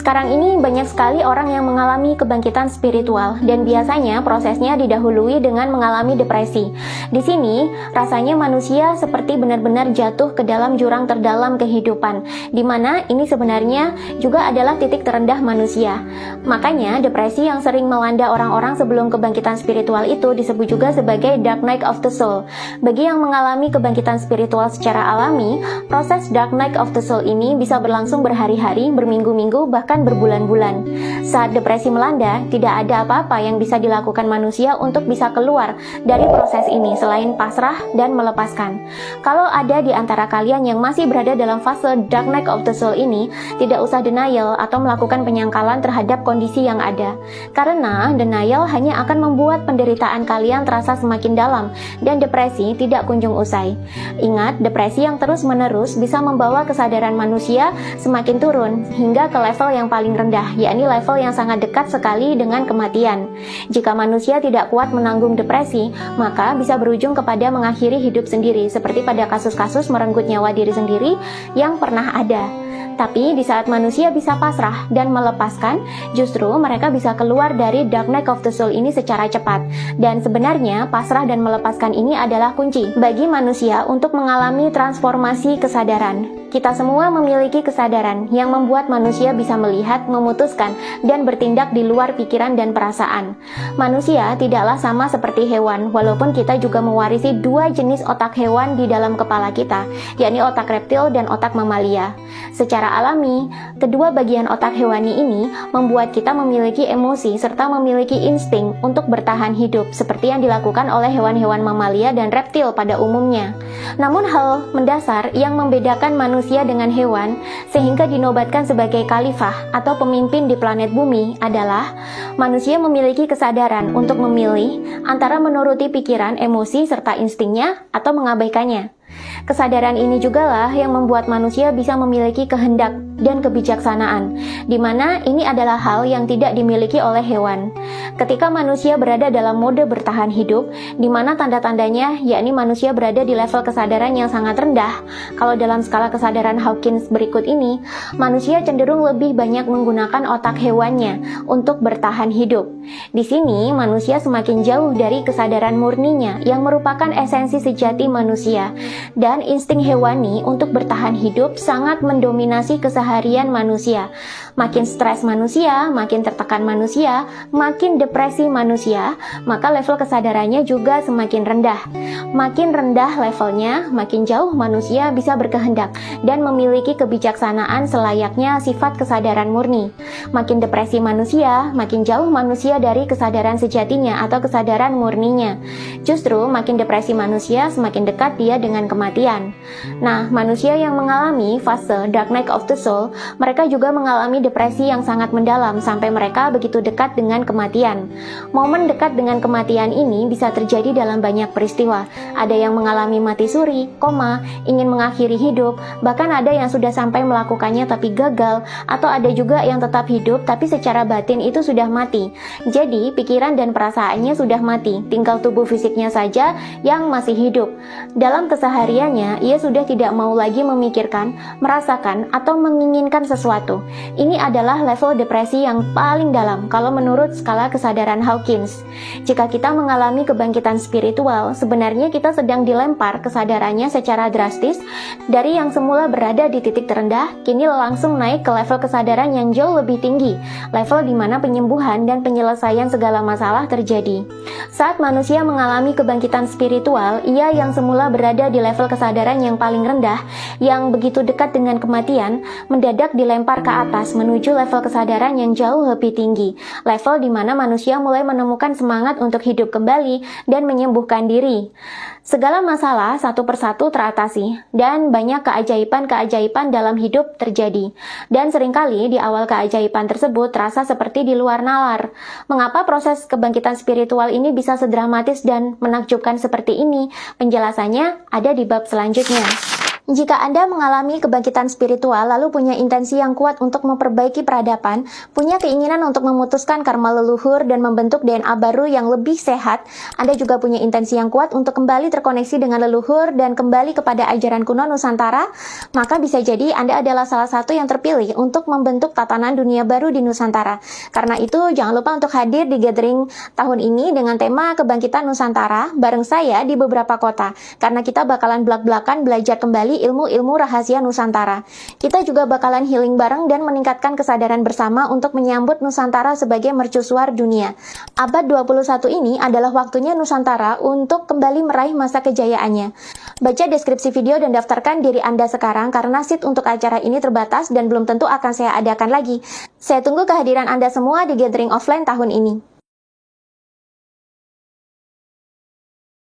Sekarang ini banyak sekali orang yang mengalami kebangkitan spiritual dan biasanya prosesnya didahului dengan mengalami depresi. Di sini, rasanya manusia seperti benar-benar jatuh ke dalam jurang terdalam kehidupan, di mana ini sebenarnya juga adalah titik terendah manusia. Makanya, depresi yang sering melanda orang-orang sebelum kebangkitan spiritual itu disebut juga sebagai Dark Night of the Soul. Bagi yang mengalami kebangkitan spiritual secara alami, proses Dark Night of the Soul ini bisa berlangsung berhari-hari, berminggu-minggu, bahkan berbulan-bulan. Saat depresi melanda, tidak ada apa-apa yang bisa dilakukan manusia untuk bisa keluar dari proses ini selain pasrah dan melepaskan. Kalau ada di antara kalian yang masih berada dalam fase Dark Night of the Soul ini, tidak usah denial atau melakukan penyangkalan terhadap kondisi yang ada. Karena denial hanya akan membuat penderitaan kalian terasa semakin dalam dan depresi tidak kunjung usai. Ingat, depresi yang terus-menerus bisa membawa kesadaran manusia semakin turun hingga ke level yang paling rendah, yakni level yang sangat dekat sekali dengan kematian. Jika manusia tidak kuat menanggung depresi, maka bisa berujung kepada mengakhiri hidup sendiri, seperti pada kasus-kasus merenggut nyawa diri sendiri yang pernah ada. Tapi di saat manusia bisa pasrah dan melepaskan, justru mereka bisa keluar dari Dark Night of the Soul ini secara cepat. Dan sebenarnya pasrah dan melepaskan ini adalah kunci bagi manusia untuk mengalami transformasi kesadaran. Kita semua memiliki kesadaran yang membuat manusia bisa melihat, memutuskan, dan bertindak di luar pikiran dan perasaan. Manusia tidaklah sama seperti hewan, walaupun kita juga mewarisi dua jenis otak hewan di dalam kepala kita, yakni otak reptil dan otak mamalia. Secara alami, kedua bagian otak hewani ini membuat kita memiliki emosi serta memiliki insting untuk bertahan hidup, seperti yang dilakukan oleh hewan-hewan mamalia dan reptil pada umumnya. Namun hal mendasar yang membedakan manusia dengan hewan sehingga dinobatkan sebagai khalifah atau pemimpin di planet bumi adalah manusia memiliki kesadaran untuk memilih antara menuruti pikiran, emosi, serta instingnya atau mengabaikannya. Kesadaran ini jugalah yang membuat manusia bisa memiliki kehendak dan kebijaksanaan, di mana ini adalah hal yang tidak dimiliki oleh hewan. Ketika manusia berada dalam mode bertahan hidup, di mana tanda-tandanya yakni manusia berada di level kesadaran yang sangat rendah. Kalau dalam skala kesadaran Hawkins berikut ini, manusia cenderung lebih banyak menggunakan otak hewannya untuk bertahan hidup. Di sini, manusia semakin jauh dari kesadaran murninya yang merupakan esensi sejati manusia. Dan insting hewani untuk bertahan hidup sangat mendominasi keseharian manusia. Makin stres manusia, makin tertekan manusia, makin depresi manusia, maka level kesadarannya juga semakin rendah. Makin rendah levelnya, makin jauh manusia bisa berkehendak dan memiliki kebijaksanaan selayaknya sifat kesadaran murni. Makin depresi manusia, makin jauh manusia dari kesadaran sejatinya atau kesadaran murninya. Justru makin depresi manusia, semakin dekat dia dengan kematian. Nah, manusia yang mengalami fase Dark Night of the Soul, mereka juga mengalami depresi yang sangat mendalam sampai mereka begitu dekat dengan kematian. Momen dekat dengan kematian ini bisa terjadi dalam banyak peristiwa. Ada yang mengalami mati suri, koma, ingin mengakhiri hidup, bahkan ada yang sudah sampai melakukannya tapi gagal, atau ada juga yang tetap hidup tapi secara batin itu sudah mati. Jadi, pikiran dan perasaannya sudah mati, tinggal tubuh fisiknya saja yang masih hidup. Dalam kesehariannya, ia sudah tidak mau lagi memikirkan, merasakan, atau menginginkan sesuatu. Ini adalah level depresi yang paling dalam kalau menurut skala kesadaran Hawkins. Jika kita mengalami kebangkitan spiritual, sebenarnya kita sedang dilempar kesadarannya secara drastis dari yang semula berada di titik terendah, kini langsung naik ke level kesadaran yang jauh lebih tinggi, level di mana penyembuhan dan penyelesaian segala masalah terjadi. Saat manusia mengalami kebangkitan spiritual, ia yang semula berada di level kesadaran yang paling rendah, yang begitu dekat dengan kematian, mendadak dilempar ke atas menuju level kesadaran yang jauh lebih tinggi, level di mana manusia mulai menemukan semangat untuk hidup kembali dan menyembuhkan diri. Segala masalah satu persatu teratasi, dan banyak keajaiban-keajaiban dalam hidup terjadi. Dan seringkali di awal keajaiban tersebut terasa seperti di luar nalar. Mengapa proses kebangkitan spiritual ini bisa sedramatis dan menakjubkan seperti ini? Penjelasannya ada di bab selanjutnya. Jika Anda mengalami kebangkitan spiritual lalu punya intensi yang kuat untuk memperbaiki peradaban, punya keinginan untuk memutuskan karma leluhur dan membentuk DNA baru yang lebih sehat, Anda juga punya intensi yang kuat untuk kembali terkoneksi dengan leluhur dan kembali kepada ajaran kuno Nusantara, maka bisa jadi Anda adalah salah satu yang terpilih untuk membentuk tatanan dunia baru di Nusantara. Karena itu, jangan lupa untuk hadir di gathering tahun ini dengan tema Kebangkitan Nusantara bareng saya di beberapa kota, karena kita bakalan belak-belakan belajar kembali ilmu-ilmu rahasia Nusantara. Kita juga bakalan healing bareng dan meningkatkan kesadaran bersama untuk menyambut Nusantara sebagai mercusuar dunia. Abad 21 ini adalah waktunya Nusantara untuk kembali meraih masa kejayaannya. Baca deskripsi video dan daftarkan diri Anda sekarang karena seat untuk acara ini terbatas dan belum tentu akan saya adakan lagi. Saya tunggu kehadiran Anda semua di gathering offline tahun ini.